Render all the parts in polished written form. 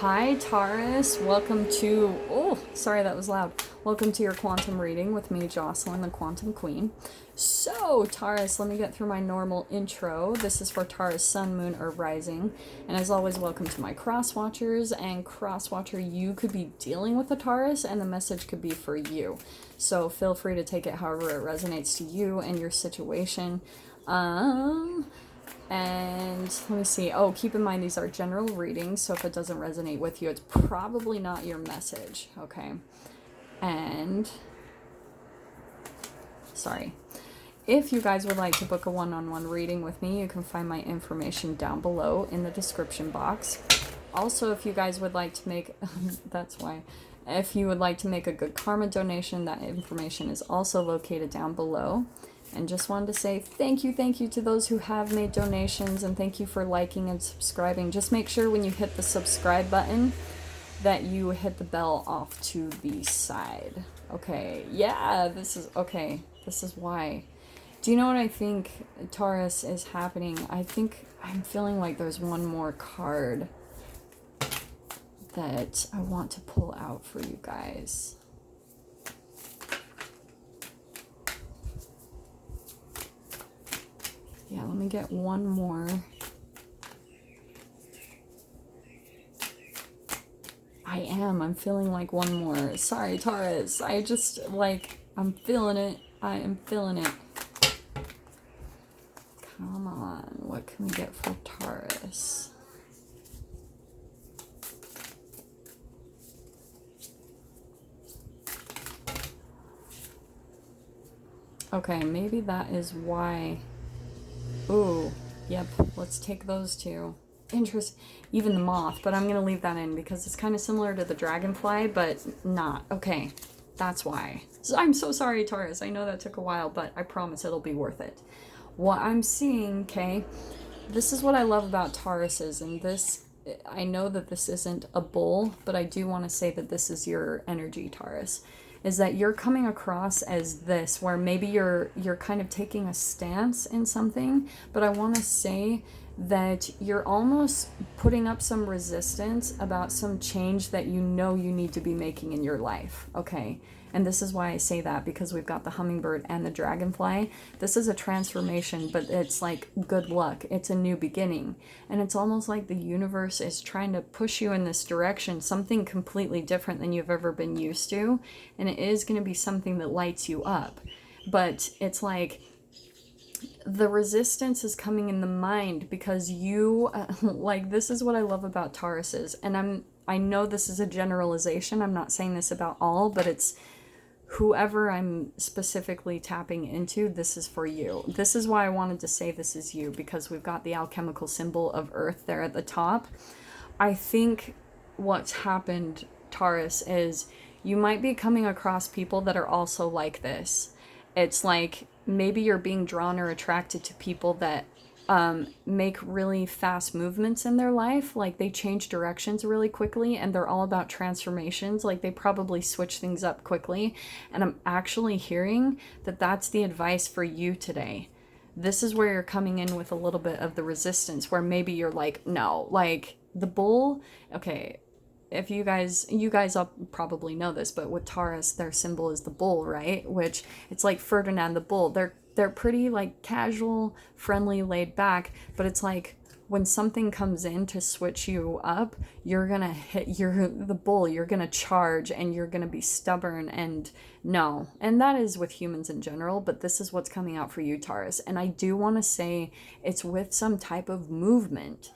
Hi Taurus, welcome to, oh, sorry that was loud. Welcome to your quantum reading with me, Jocelyn, the Quantum Queen. So, Taurus, let me get through my normal intro. This is for Taurus, Sun, Moon, or Rising. And as always, welcome to my cross watchers. And cross watcher, you could be dealing with a Taurus, and the message could be for you. So feel free to take it however it resonates to you and your situation. And let me see. Oh, keep in mind these are general readings, so if it doesn't resonate with you, it's probably not your message, okay? And, sorry. If you guys would like to book a one-on-one reading with me, you can find my information down below in the description box. Also, if you guys would like to make, that's why, if you would like to make a good karma donation, that information is also located down below. And just wanted to say thank you to those who have made donations, and thank you for liking and subscribing. Just make sure when you hit the subscribe button that you hit the bell off to the side. Okay, yeah, this is why. Do you know what I think, Taurus, is happening? I think I'm feeling like there's one more card that I want to pull out for you guys. Yeah, let me get one more. I'm feeling like one more. Sorry, Taurus. I'm feeling it. I am feeling it. Come on. What can we get for Taurus? Okay, maybe that is why. Ooh, yep, let's take those two. Even the moth, but I'm going to leave that in because it's kind of similar to the dragonfly, but not. Okay, that's why. So I'm so sorry, Taurus. I know that took a while, but I promise it'll be worth it. What I'm seeing, okay, this is what I love about Tauruses, and this, I know that this isn't a bull, but I do want to say that this is your energy, Taurus. Is that you're coming across as this, where maybe you're kind of taking a stance in something, but I want to say that you're almost putting up some resistance about some change that you know you need to be making in your life, okay? And this is why I say that, because we've got the hummingbird and the dragonfly. This is a transformation, but it's like good luck. It's a new beginning. And it's almost like the universe is trying to push you in this direction, something completely different than you've ever been used to. And it is going to be something that lights you up. But it's like the resistance is coming in the mind because you, like, this is what I love about Tauruses. And I know this is a generalization. I'm not saying this about all, but it's whoever I'm specifically tapping into, this is for you. This is why I wanted to say this is you, because we've got the alchemical symbol of Earth there at the top. I think what's happened, Taurus, is you might be coming across people that are also like this. It's like maybe you're being drawn or attracted to people that make really fast movements in their life. Like they change directions really quickly, and they're all about transformations. Like they probably switch things up quickly. And I'm actually hearing that that's the advice for you today. This is where you're coming in with a little bit of the resistance, where maybe you're like, no, like the bull. Okay, if you guys all probably know this, but with Taurus, their symbol is the bull, right? Which it's like Ferdinand the bull. They're pretty like casual, friendly, laid back, but it's like when something comes in to switch you up, you're gonna you're the bull, you're gonna charge, and you're gonna be stubborn, and no. And that is with humans in general, but this is what's coming out for you, Taurus. And I do want to say it's with some type of movement,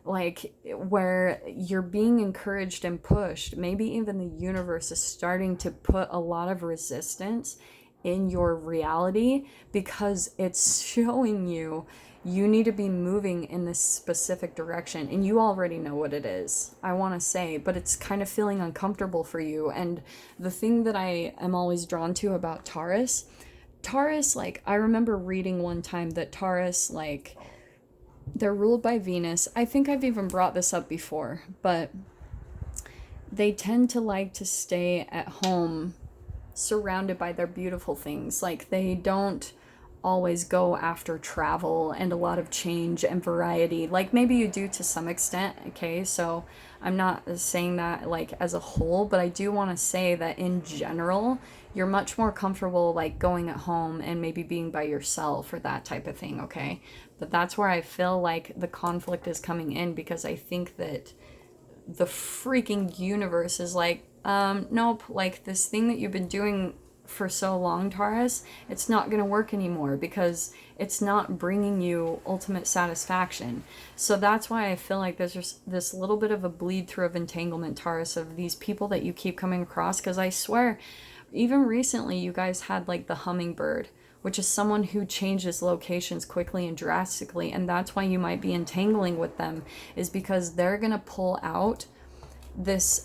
like where you're being encouraged and pushed. Maybe even the universe is starting to put a lot of resistance in your reality, because it's showing you need to be moving in this specific direction, and you already know what it is, I want to say, but it's kind of feeling uncomfortable for you. And the thing that I am always drawn to about Taurus, like I remember reading one time that Taurus, like they're ruled by Venus. I think I've even brought this up before, but they tend to like to stay at home surrounded by their beautiful things. Like they don't always go after travel and a lot of change and variety. Like maybe you do to some extent, okay? So I'm not saying that like as a whole, but I do want to say that in general, you're much more comfortable like going at home and maybe being by yourself or that type of thing, okay? But that's where I feel like the conflict is coming in, because I think that the freaking universe is like, nope, like this thing that you've been doing for so long, Taurus, it's not going to work anymore because it's not bringing you ultimate satisfaction. So that's why I feel like there's just this little bit of a bleed through of entanglement, Taurus, of these people that you keep coming across. Because I swear, even recently, you guys had like the hummingbird, which is someone who changes locations quickly and drastically. And that's why you might be entangling with them, is because they're going to pull out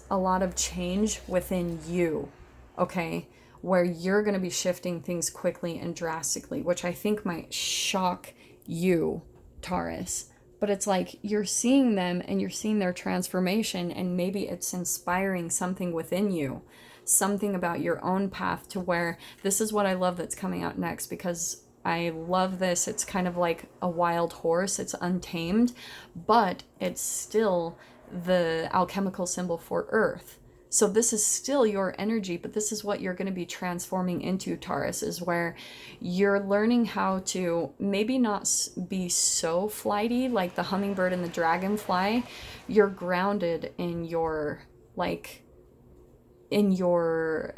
a lot of change within you, okay? Where you're going to be shifting things quickly and drastically, which I think might shock you, Taurus. But it's like you're seeing them and you're seeing their transformation, and maybe it's inspiring something within you, something about your own path, to where this is what I love that's coming out next, because I love this. It's kind of like a wild horse. It's untamed, but it's still the alchemical symbol for earth. So this is still your energy, but this is what you're going to be transforming into, Taurus, is where you're learning how to maybe not be so flighty like the hummingbird and the dragonfly. You're grounded in your like in your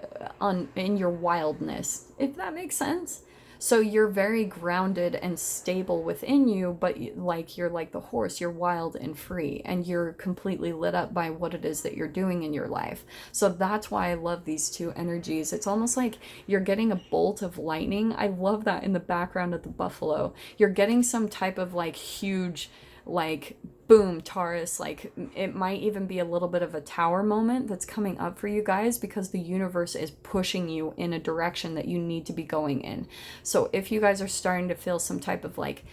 wildness, if that makes sense. So you're very grounded and stable within you, but like you're like the horse, you're wild and free, and you're completely lit up by what it is that you're doing in your life. So that's why I love these two energies. It's almost like you're getting a bolt of lightning. I love that in the background of the buffalo. You're getting some type of like huge, like boom, Taurus, like it might even be a little bit of a tower moment that's coming up for you guys, because the universe is pushing you in a direction that you need to be going in. So if you guys are starting to feel some type of like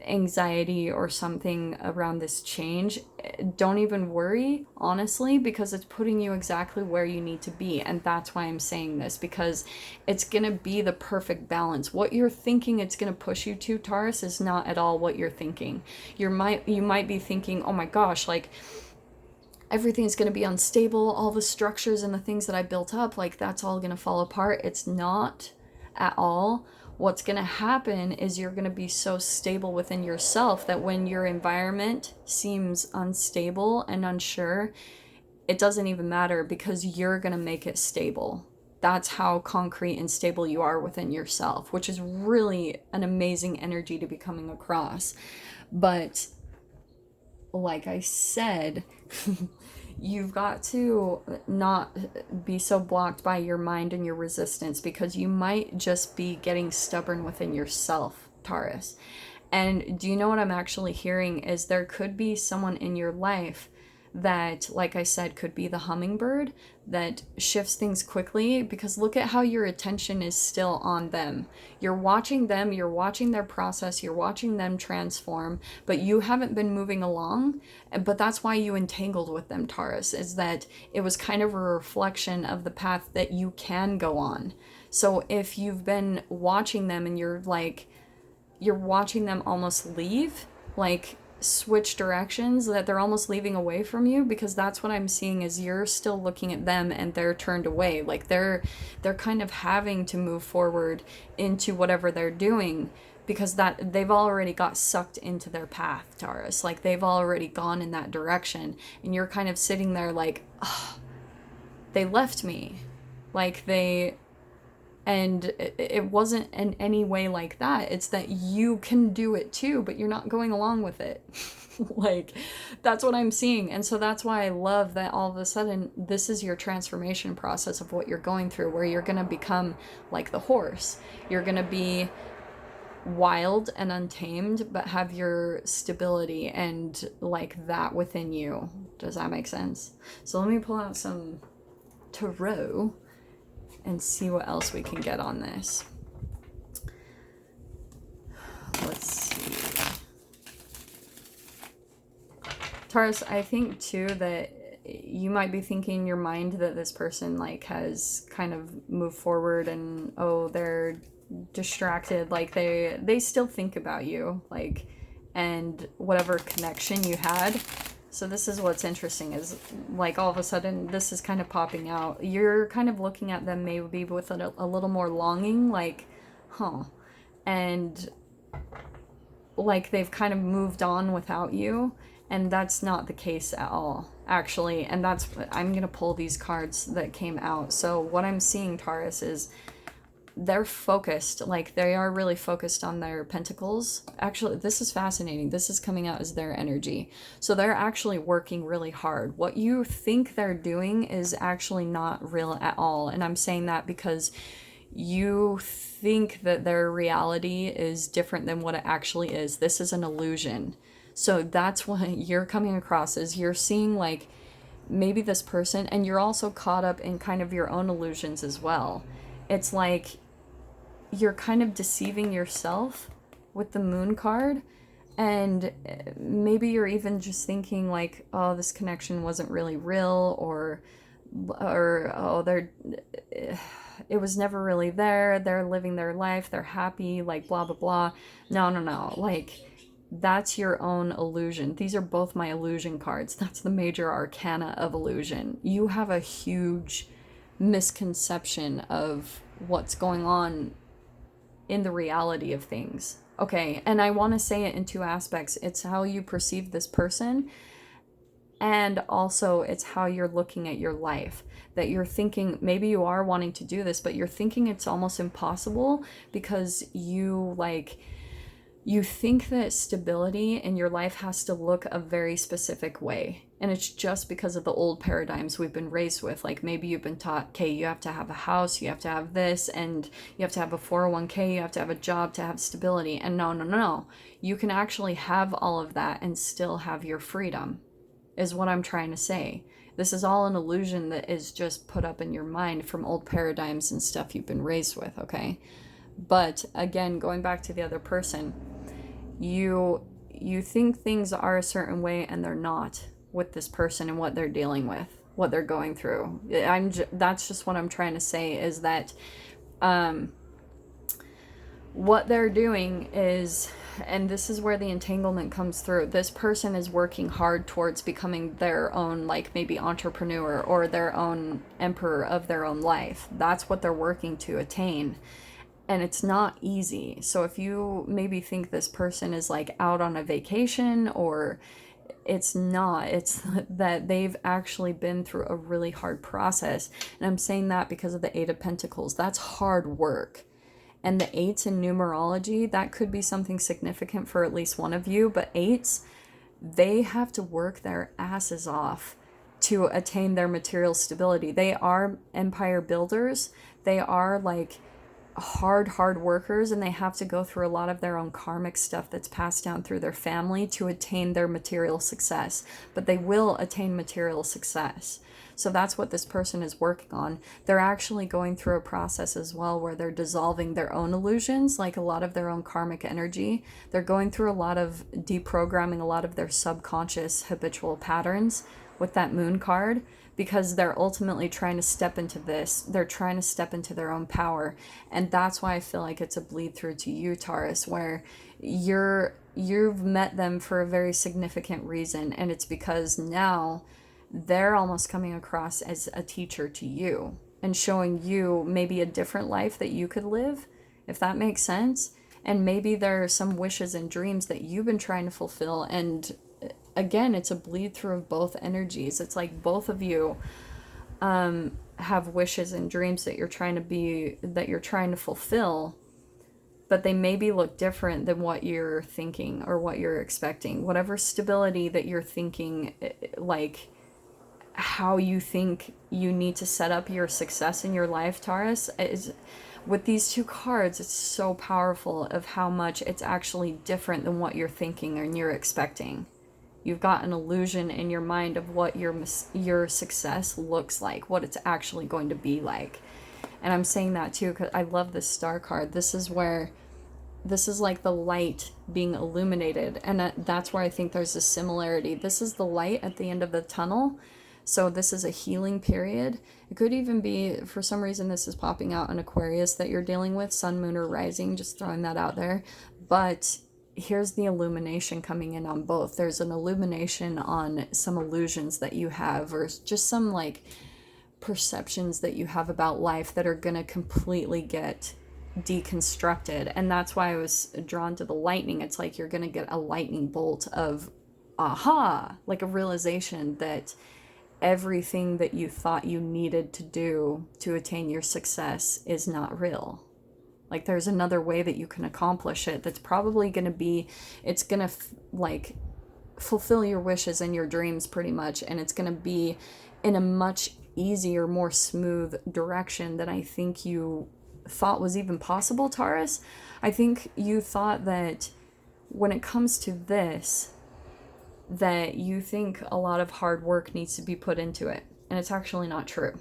anxiety or something around this change, don't even worry, honestly, because it's putting you exactly where you need to be. And that's why I'm saying this, because it's gonna be the perfect balance. What you're thinking it's gonna push you to, Taurus, is not at all what you're thinking. You might be thinking, oh my gosh, like everything's going to be unstable, all the structures and the things that I built up, like that's all going to fall apart. It's not at all. What's going to happen is you're going to be so stable within yourself that when your environment seems unstable and unsure, it doesn't even matter, because you're going to make it stable. That's how concrete and stable you are within yourself, which is really an amazing energy to be coming across. But like I said, you've got to not be so blocked by your mind and your resistance, because you might just be getting stubborn within yourself, Taurus. And do you know what I'm actually hearing is there could be someone in your life that, like I said, could be the hummingbird that shifts things quickly, because look at how your attention is still on them. You're watching them, you're watching their process, you're watching them transform, but you haven't been moving along. But that's why you entangled with them, Taurus, is that it was kind of a reflection of the path that you can go on. So if you've been watching them and you're watching them almost leave, like switch directions, that they're almost leaving away from you, because that's what I'm seeing is you're still looking at them and they're turned away, like they're kind of having to move forward into whatever they're doing, because that they've already got sucked into their path, Taurus, like they've already gone in that direction, and you're kind of sitting there like, oh, they left me, like and it wasn't in any way like that. It's that you can do it too, but you're not going along with it. Like, that's what I'm seeing. And so that's why I love that all of a sudden, this is your transformation process of what you're going through, where you're going to become like the horse. You're going to be wild and untamed, but have your stability and like that within you. Does that make sense? So let me pull out some tarot and see what else we can get on this. Let's see. Taurus, I think too that you might be thinking in your mind that this person like has kind of moved forward and, oh, they're distracted, like they still think about you, like, and whatever connection you had. So this is what's interesting is, like, all of a sudden this is kind of popping out. You're kind of looking at them maybe with a little more longing, like, huh, and like they've kind of moved on without you, and that's not the case at all, actually. And that's, I'm gonna pull these cards that came out. So what I'm seeing, Taurus, is they're focused, like they are really focused on their pentacles. Actually, this is fascinating. This is coming out as their energy. So they're actually working really hard. What you think they're doing is actually not real at all. And I'm saying that because you think that their reality is different than what it actually is. This is an illusion. So that's what you're coming across, is you're seeing like maybe this person, and you're also caught up in kind of your own illusions as well. It's like you're kind of deceiving yourself with the moon card, and maybe you're even just thinking like, oh, this connection wasn't really real, or oh, it was never really there, they're living their life, they're happy, like blah blah blah. No, like that's your own illusion. These are both my illusion cards. That's the major arcana of illusion. You have a huge misconception of what's going on in the reality of things. Okay, and I want to say it in two aspects. It's how you perceive this person, and also it's how you're looking at your life. That you're thinking, maybe you are wanting to do this, but you're thinking it's almost impossible because you think that stability in your life has to look a very specific way. And it's just because of the old paradigms we've been raised with. Like maybe you've been taught, okay, you have to have a house, you have to have this, and you have to have a 401k, you have to have a job to have stability. And no. You can actually have all of that and still have your freedom, is what I'm trying to say. This is all an illusion that is just put up in your mind from old paradigms and stuff you've been raised with, okay? But again, going back to the other person, you think things are a certain way and they're not with this person and what they're dealing with, what they're going through. That's just what I'm trying to say, is that what they're doing is, and this is where the entanglement comes through, this person is working hard towards becoming their own, like maybe entrepreneur or their own emperor of their own life. That's what they're working to attain. And it's not easy. So if you maybe think this person is like out on a vacation, or it's not, it's that they've actually been through a really hard process. And I'm saying that because of the Eight of Pentacles. That's hard work. And the eights in numerology, that could be something significant for at least one of you. But eights, they have to work their asses off to attain their material stability. They are empire builders. They are like hard workers, and they have to go through a lot of their own karmic stuff that's passed down through their family to attain their material success. But they will attain material success. So that's what this person is working on. They're actually going through a process as well where they're dissolving their own illusions, like a lot of their own karmic energy. They're going through a lot of deprogramming a lot of their subconscious habitual patterns with that moon card, because they're ultimately trying to step into this. They're trying to step into their own power. And that's why I feel like it's a bleed through to you, Taurus, where you've met them for a very significant reason. And it's because now they're almost coming across as a teacher to you and showing you maybe a different life that you could live, if that makes sense. And maybe there are some wishes and dreams that you've been trying to fulfill. And again, it's a bleed through of both energies. It's like both of you have wishes and dreams that you're trying to fulfill, but they maybe look different than what you're thinking or what you're expecting. Whatever stability that you're thinking, like how you think you need to set up your success in your life, Taurus, is with these two cards, it's so powerful of how much it's actually different than what you're thinking and you're expecting. You've got an illusion in your mind of what your success looks like, what it's actually going to be like. And I'm saying that too because I love this star card. This is like the light being illuminated. And that's where I think there's a similarity. This is the light at the end of the tunnel. So this is a healing period. It could even be, for some reason, this is popping out an Aquarius that you're dealing with, sun, moon, or rising, just throwing that out there. But here's the illumination coming in on both. There's an illumination on some illusions that you have, or just some like perceptions that you have about life that are going to completely get deconstructed. And that's why I was drawn to the lightning. It's like you're going to get a lightning bolt of aha, like a realization that everything that you thought you needed to do to attain your success is not real. Like there's another way that you can accomplish it that's probably going to be, it's going to like fulfill your wishes and your dreams pretty much, and it's going to be in a much easier, more smooth direction than I think you thought was even possible, Taurus. I think you thought that when it comes to this, that you think a lot of hard work needs to be put into it, and it's actually not true.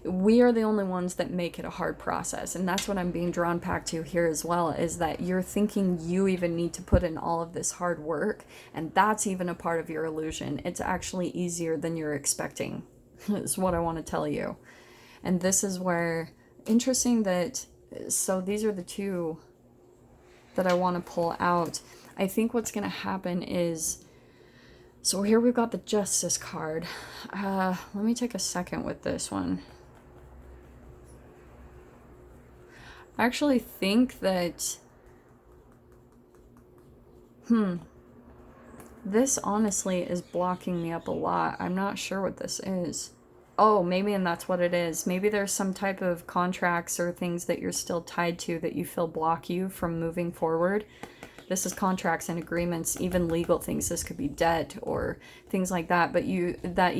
We are the only ones that make it a hard process, and that's what I'm being drawn back to here as well, is that you're thinking you even need to put in all of this hard work, and that's even a part of your illusion. It's actually easier than you're expecting, is what I want to tell you. And this is where, interesting that, so these are the two that I want to pull out. I think what's going to happen is, so here we've got the Justice card. Let me take a second with this one. I actually think that, this honestly is blocking me up a lot. I'm not sure what this is. Oh, maybe, and that's what it is. Maybe there's some type of contracts or things that you're still tied to that you feel block you from moving forward. This is contracts and agreements, even legal things. This could be debt or things like that. But that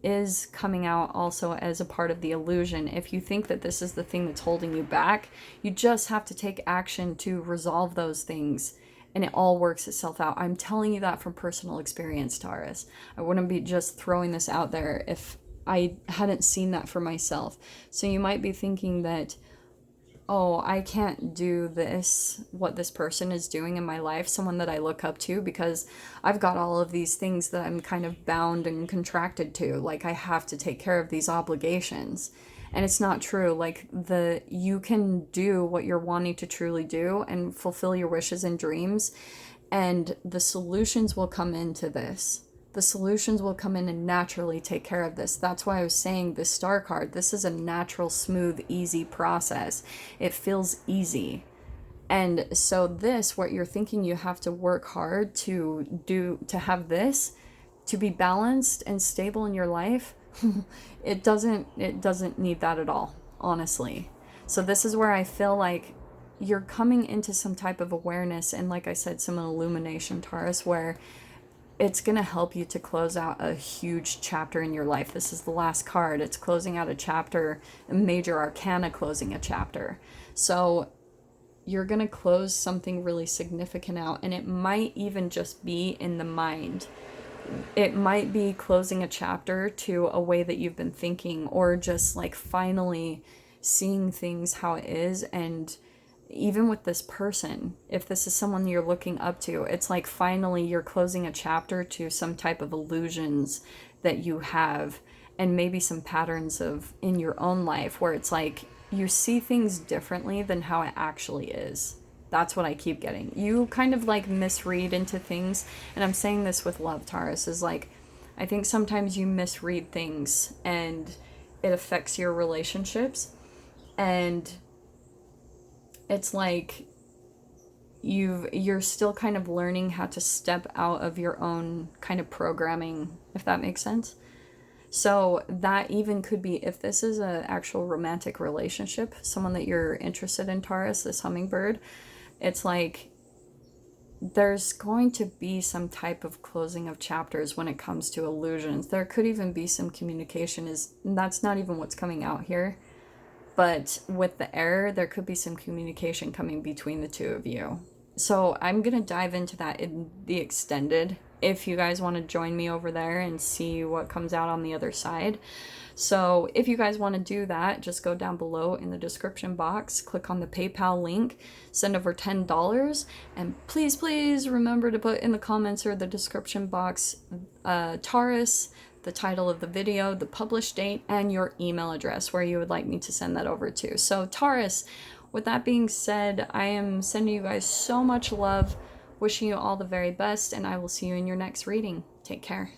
is coming out also as a part of the illusion. If you think that this is the thing that's holding you back, you just have to take action to resolve those things, and it all works itself out. I'm telling you that from personal experience, Taurus. I wouldn't be just throwing this out there if I hadn't seen that for myself. So you might be thinking that, oh, I can't do this, what this person is doing in my life, someone that I look up to, because I've got all of these things that I'm kind of bound and contracted to. Like, I have to take care of these obligations. And it's not true. Like, you can do what you're wanting to truly do and fulfill your wishes and dreams, and the solutions will come into this. The solutions will come in and naturally take care of this. That's why I was saying this star card, this is a natural, smooth, easy process. It feels easy. And so this, what you're thinking you have to work hard to do, to have this, to be balanced and stable in your life, it doesn't need that at all, honestly. So this is where I feel like you're coming into some type of awareness, and like I said, some illumination, Taurus, where it's going to help you to close out a huge chapter in your life. This is the last card. It's closing out a chapter, a major arcana closing a chapter. So you're going to close something really significant out, and it might even just be in the mind. It might be closing a chapter to a way that you've been thinking, or just like finally seeing things how it is. And even with this person, if this is someone you're looking up to, it's like finally you're closing a chapter to some type of illusions that you have, and maybe some patterns of in your own life where it's like you see things differently than how it actually is. That's what I keep getting. You kind of like misread into things, and I'm saying this with love, Taurus, is like, I think sometimes you misread things and it affects your relationships, and it's like you're still kind of learning how to step out of your own kind of programming, if that makes sense. So that even could be, if this is an actual romantic relationship, someone that you're interested in, Taurus, this hummingbird, it's like there's going to be some type of closing of chapters when it comes to illusions. There could even be some communication, that's not even what's coming out here. But with the error, there could be some communication coming between the two of you. So I'm going to dive into that in the extended, if you guys want to join me over there and see what comes out on the other side. So if you guys want to do that, just go down below in the description box, click on the PayPal link, send over $10, and please remember to put in the comments or the description box, Taurus, the title of the video, the publish date, and your email address where you would like me to send that over to. So Taurus, with that being said, I am sending you guys so much love, wishing you all the very best, and I will see you in your next reading. Take care.